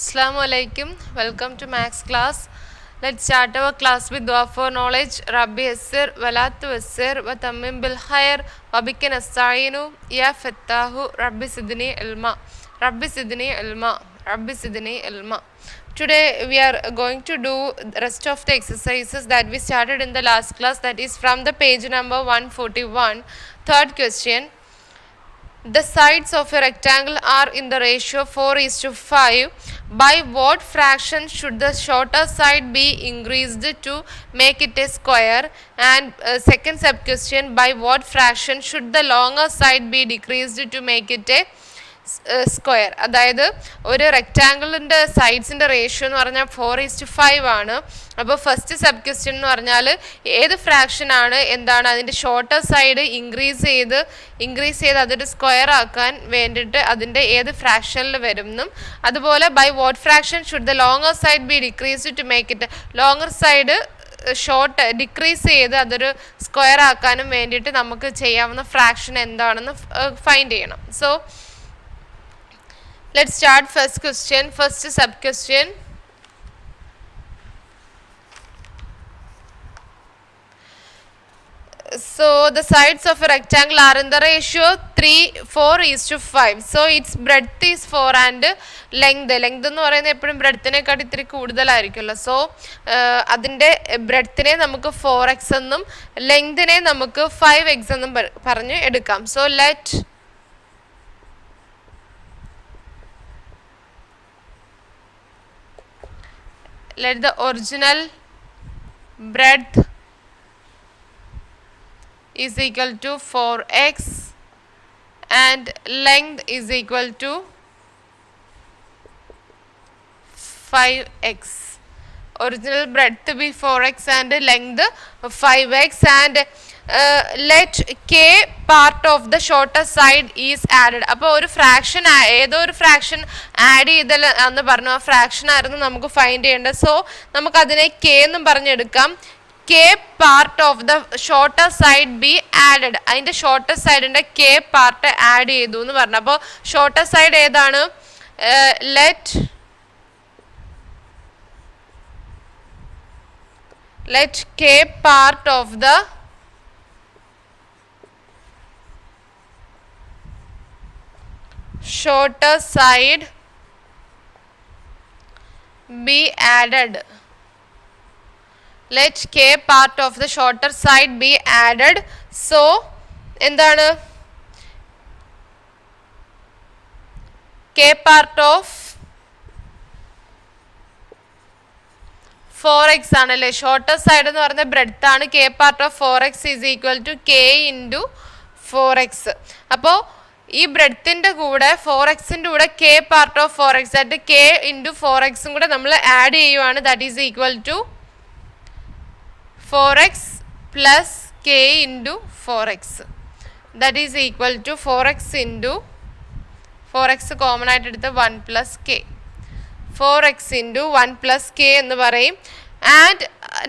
Assalamu alaikum. Welcome to Max class. Let's start our class with dua for knowledge. Rabbi yassir walatu yassir wa tammim bil khair wa bika nasta'inu ya fattahu Rabbi sidni ilma. Rabbi sidni ilma. Rabbi sidni ilma. Today we are going to do the rest of the exercises that we started in the last class, that is from the page number 141. Third question. The sides of a rectangle are in the ratio 4:5. By what fraction should the shorter side be increased to make it a square? And second sub question, by what fraction should the longer side be decreased to make it a square? അതായത് ഒരു റെക്റ്റാങ്കിളിൻ്റെ സൈഡ്സിൻ്റെ ratio എന്ന് പറഞ്ഞാൽ 4:5 ആണ്. അപ്പോൾ first sub question എന്ന് പറഞ്ഞാൽ ഏത് ഫ്രാക്ഷനാണ് എന്താണ് അതിൻ്റെ ഷോർട്ടർ സൈഡ് ഇൻക്രീസ് ചെയ്ത് അതൊരു സ്ക്വയർ ആക്കാൻ വേണ്ടിയിട്ട് അതിൻ്റെ ഏത് ഫ്രാക്ഷനിൽ വരും എന്നും, അതുപോലെ by what fraction should the longer side be decreased to make it, longer side short decrease ചെയ്ത് അതൊരു സ്ക്വയർ ആക്കാനും വേണ്ടിയിട്ട് നമുക്ക് ചെയ്യാവുന്ന ഫ്രാക്ഷൻ എന്താണെന്ന് ഫൈൻഡ് ചെയ്യണം. So let's start first question, first sub question. So the sides of a rectangle are in the ratio 4:5. So its breadth is 4 and length എന്ന് പറയുന്നത് എപ്പോഴും ബ്രെഡ്ത്തിനെക്കാട്ടി ഇത്തിരി കൂടുതലായിരിക്കുമല്ലോ. സോ അതിൻ്റെ ബ്രെഡ്ത്തിനെ നമുക്ക് 4x എന്നും ലെങ്തിനെ നമുക്ക് 5x എന്നും പറഞ്ഞ് എടുക്കാം. So let the original breadth is equal to 4x and length is equal to 5x. Original breadth be 4x and length 5x, and let k part of the shorter side is added. അപ്പോൾ ഒരു fraction, ഏതോ ഒരു fraction add ചെയ്തൽ എന്ന് പറഞ്ഞു, ആ fraction ആയിരുന്നു നമുക്ക് find ചെയ്യേണ്ടത്. സോ നമുക്കതിനെ കെ എന്നും പറഞ്ഞെടുക്കാം. K part of the shorter side be added, അതിൻ്റെ ഷോർട്ടർ സൈഡിൻ്റെ കെ പാർട്ട് ആഡ് ചെയ്തു എന്ന് പറഞ്ഞു. അപ്പോൾ ഷോർട്ടർ സൈഡ് ഏതാണ്? let k part of the shorter side be added. Let k part of the shorter side be added. So എന്താണ് k part of 4x ആണല്ലേ, ഷോർട്ടർ സൈഡ് എന്ന് പറയുന്ന ബ്രെഡ്ത്ത് ആണ്. k part of 4x is equal to k into 4x. അപ്പോൾ ഈ ബ്രെഡ്ത്തിൻ്റെ കൂടെ 4xൻ്റെ കൂടെ k part of 4x, that k into 4xും കൂടെ നമ്മൾ ആഡ് ചെയ്യുവാണ്. That is equal to 4x plus k into 4x. That is equal to 4x into 4x common ആയിട്ട് എടുത്ത് 1 plus k, 4x into 1 plus k എന്ന് പറയും. And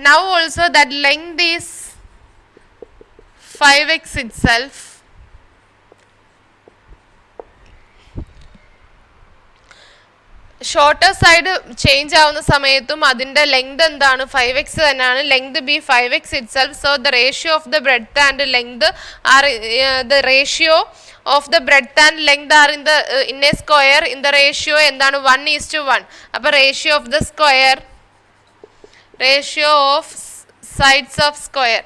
now also that length is 5x itself. Shorter side change ആവുന്ന സമയത്തും അതിൻ്റെ length എന്താണ്? 5x തന്നെയാണ്. Length B 5x itself. So the ratio of the breadth and length are the ratio of the breadth and length are in a square in the ratio എന്താണ്? 1:1. അപ്പോൾ ratio of the square, ratio of sides of square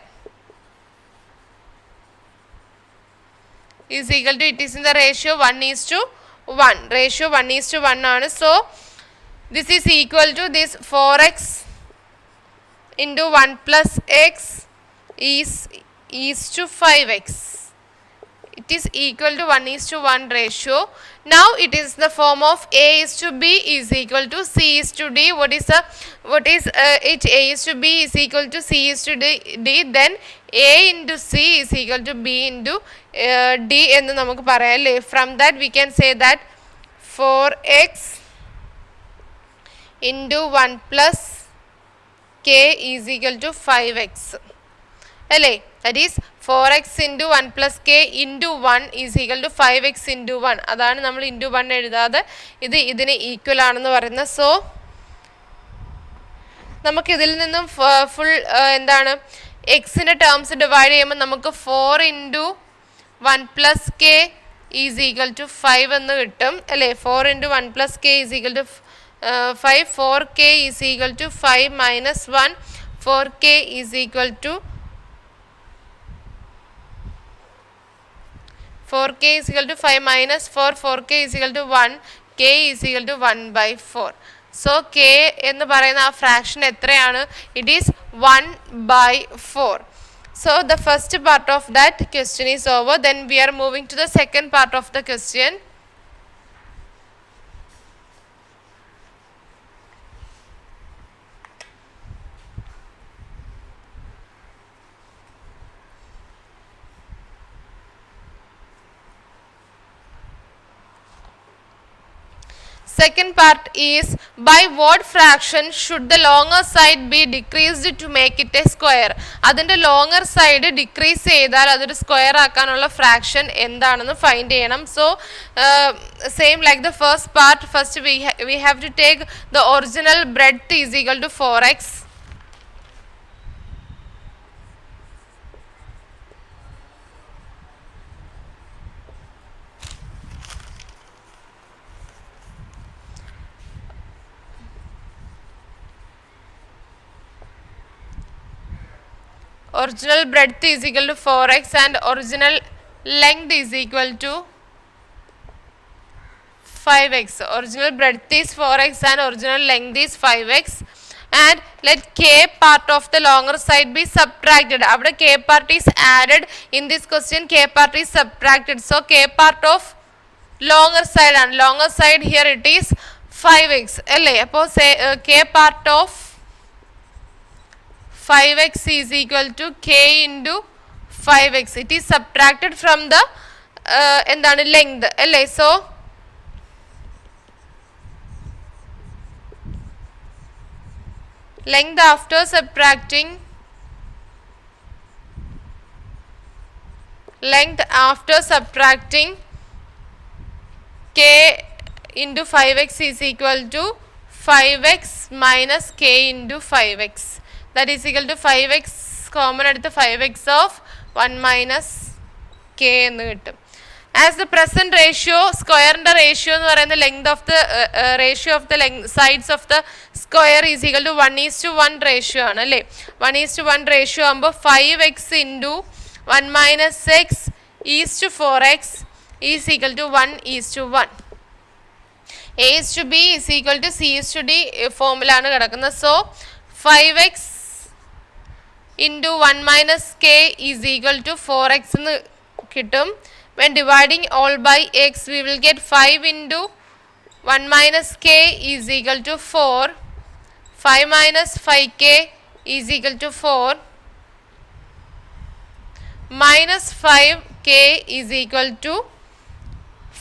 is equal to, it is in the ratio 1:1. ratio 1:1 ആണ്. So this is equal to this 4x into 1 plus x is to 5x. It is equal to 1:1 ratio. Now it is the form of a is to b is equal to c is to d. What is it? A is to b is equal to c is to d. Then a into c is equal to b into d എന്ന് നമുക്ക് പറയാം അല്ലേ. From that we can say that 4x into 1 plus k is equal to 5x. അല്ലേ? That is 4x into 1 plus K into 1 is equal to 5x into 1. അതാണ് നമ്മൾ into 1 എഴുതാതെ ഇതിന് equal ആണെന്ന് പറയുന്നത്. സോ നമുക്കിതിൽ നിന്നും ഫുൾ എന്താണ് എക്സിൻ്റെ ടേംസ് ഡിവൈഡ് ചെയ്യുമ്പോൾ നമുക്ക് 4 into 1 plus K is equal to 5 എന്ന് കിട്ടും അല്ലേ? 4 into 1 plus K is equal to 5. 4k is equal to 5 minus 1. 4k is equal to 4k is equal to 5 minus 4. 4k is equal to 1. k is equal to 1 by 4. So k എന്ന് പറയുന്ന ആ fraction എത്രയാണ്? It is 1 by 4. So the first part of that question is over. Then we are moving to the second part of the question. Second part is, by what fraction should the longer side be decreased to make it a square? അതിൻ്റെ longer side decrease ചെയ്താൽ അതൊരു square ആക്കാനുള്ള fraction എന്താണെന്ന് find ചെയ്യണം. So same like the first part, first we have to take the original breadth is equal to 4x. Original breadth is equal to 4x and original length is equal to 5x. Original breadth is 4x and original length is 5x. And let k part of the longer side be subtracted. After k part is added, in this question k part is subtracted. So k part of longer side, and longer side here it is 5x. Appo say k part of 5x is equal to k into 5x. It is subtracted from the എന്താണ് length അല്ലേ? So length after subtracting k into 5x is equal to 5x minus k into 5x. That is equal to 5x common എടുത്ത് 5x of 1 minus k എന്ന് കിട്ടും. As the present ratio, സ്ക്വയറിൻ്റെ ratio എന്ന് പറയുന്ന length of the ratio of the sides of the square is equal to 1:1 ratio ആണ് അല്ലേ? 1:1 ratio ആകുമ്പോൾ 5x into 1 minus X is to 4x is equal to 1:1. a is to b is equal to c is to d ഫോമിലാണ് കിടക്കുന്നത്. So 5x into 1 minus k is equal to 4x എന്ന് കിട്ടും. When dividing all by x, we will get 5 into 1 minus k is equal to 4. 5 minus 5k is equal to 4. Minus 5k is equal to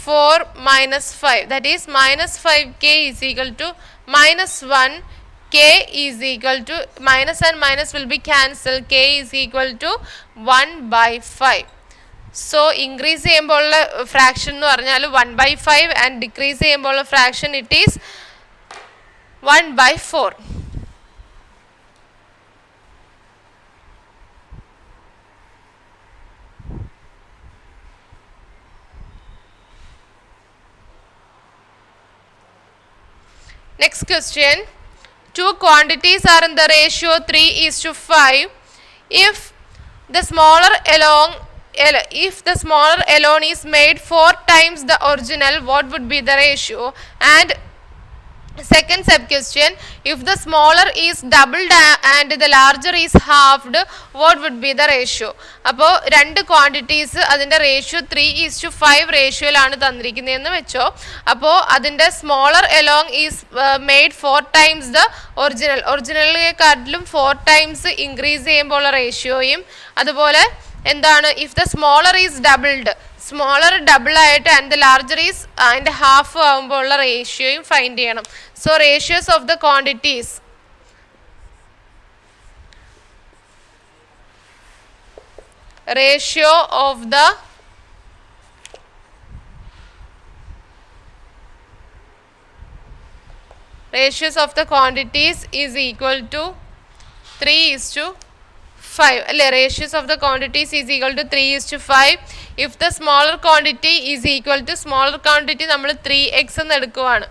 4 minus 5. That is minus 5k is equal to minus 1. K is equal to, minus and minus will be cancelled. K is equal to 1 by 5. So increase ചെയ്യുമ്പോഴുള്ള fraction എന്ന് പറഞ്ഞാൽ 1/5 and decrease ചെയ്യുമ്പോഴുള്ള fraction it is 1/4. Next question. Two quantities are in the ratio 3:5. If the smaller alone is made 4 times the original, what would be the ratio? And second sub question, if the smaller is doubled and the larger is halved, what would be the ratio? അപ്പോൾ രണ്ട് quantities അതിൻ്റെ ratio 3:5 റേഷ്യോയിലാണ് തന്നിരിക്കുന്നതെന്ന് വെച്ചോ. അപ്പോൾ അതിൻ്റെ smaller along is made 4 times the ഒറിജിനലിനെക്കാട്ടിലും 4 times increase ചെയ്യുമ്പോൾ ഉള്ള റേഷ്യോയും, അതുപോലെ എന്താണ് if the smaller is doubled, smaller double ആയിട്ട് ആൻഡ് ദ ലാർജർ ഈസ് അതിൻ്റെ ഹാഫ് ആകുമ്പോൾ ഉള്ള റേഷ്യോയും ഫൈൻഡ് ചെയ്യണം. So ratios of the quantities ratio of the ratios of the quantities is equal to 3:5. Ratios of the quantities is equal to 3:5. If the smaller quantity is equal to smaller quantity, നമ്മൾ 3x എന്ന് എടുക്കുവാണ്.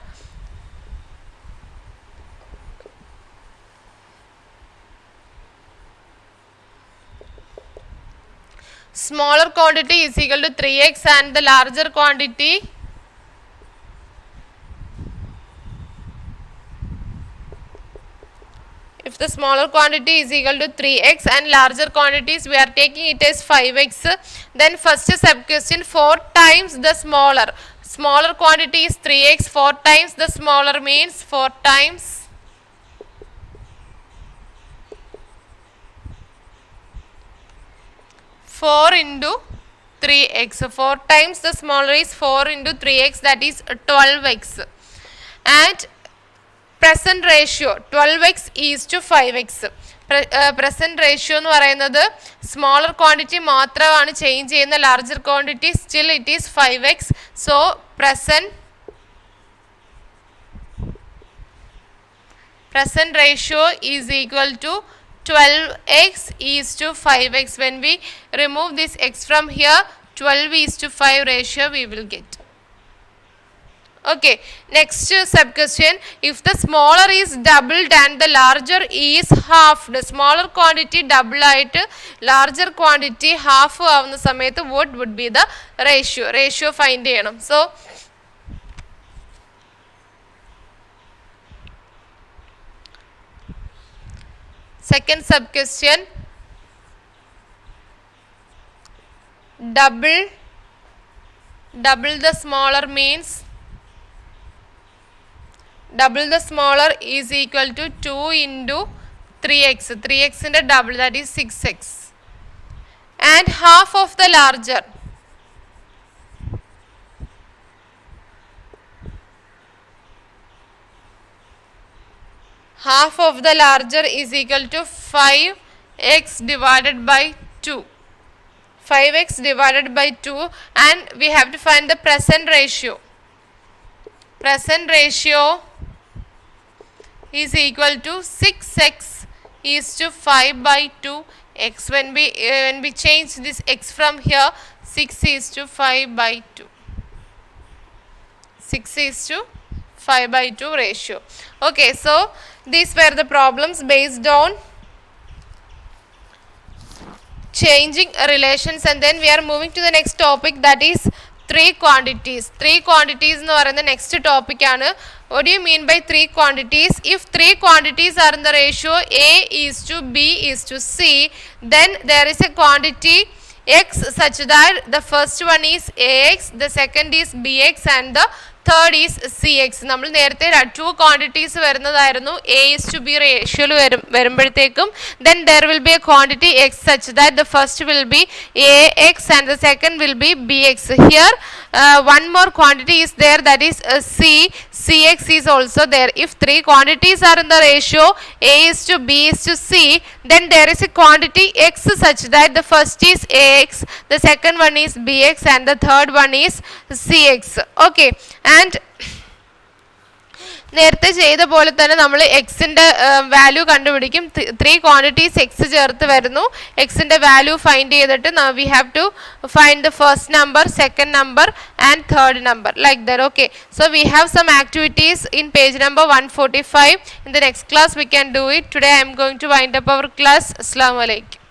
Smaller quantity is equal to 3x and the larger quantity if the smaller quantity is equal to 3x and larger quantities we are taking it as 5x, then first sub question 4 times the smaller quantity is 3x, 4 times the smaller means 4 times 4 into 3x. 4 times the smaller is 4 into 3x, that is 12x. And present ratio 12x is to 5x. Present ratio എന്ന് പറയുന്നത് smaller quantity മാത്രമാണ് change ചെയ്യുന്ന, larger quantity still it is 5x. So present ratio is equal to 12x is to 5x. When we remove this x from here, 12 is to 5 ratio we will get. Okay, next sub question. If the smaller is doubled and the larger is half, the smaller quantity double ആയിട്ട് larger quantity half ആവുന്ന സമയത്ത് what would be the ratio find ചെയ്യണം. So second sub question, double the smaller means double the smaller is equal to 2 into 3x. 3x in the double, that is 6x. And half of the larger, half of the larger is equal to 5x divided by 2. 5x divided by 2, and we have to find the present ratio. Present ratio is equal to 6x is to 5 by 2x. When we change this x from here, 6 is to 5 by 2. 6 is to 5 by 2 ratio. Okay, so these were the problems based on changing relations, and then we are moving to the next topic, that is three quantities. Three quantities എന്ന് പറയുന്ന next topic ആണ്. What do you mean by three quantities? If three quantities are in the ratio A is to B is to C, then there is a quantity x such that the first one is AX, the second is BX, and the third is CX. നമ്മൾ നേരത്തെ two quantities വരുന്നതായിരുന്നു A is to B ratio വരുമ്പോഴത്തേക്കും, then there will be a quantity x such that the first will be AX and the second will be BX. Here one more quantity is there, that is CX is also there. If three quantities are in the ratio A is to B is to C, then there is a quantity x such that the first is AX, the second one is BX, and the third one is CX. Okay, and നേരത്തെ ചെയ്ത പോലെ തന്നെ നമ്മൾ എക്സിൻ്റെ value കണ്ടുപിടിക്കും. Three quantities X ചേർത്ത് വരുന്നു. എക്സിൻ്റെ വാല്യൂ ഫൈൻഡ് ചെയ്തിട്ട് we have to find the first number, second number and third number, like that. Okay, so we have some activities in page number 145. In the next class we can do it. Today I am going to wind up our class. അസ്സലാമു അലൈക്കും.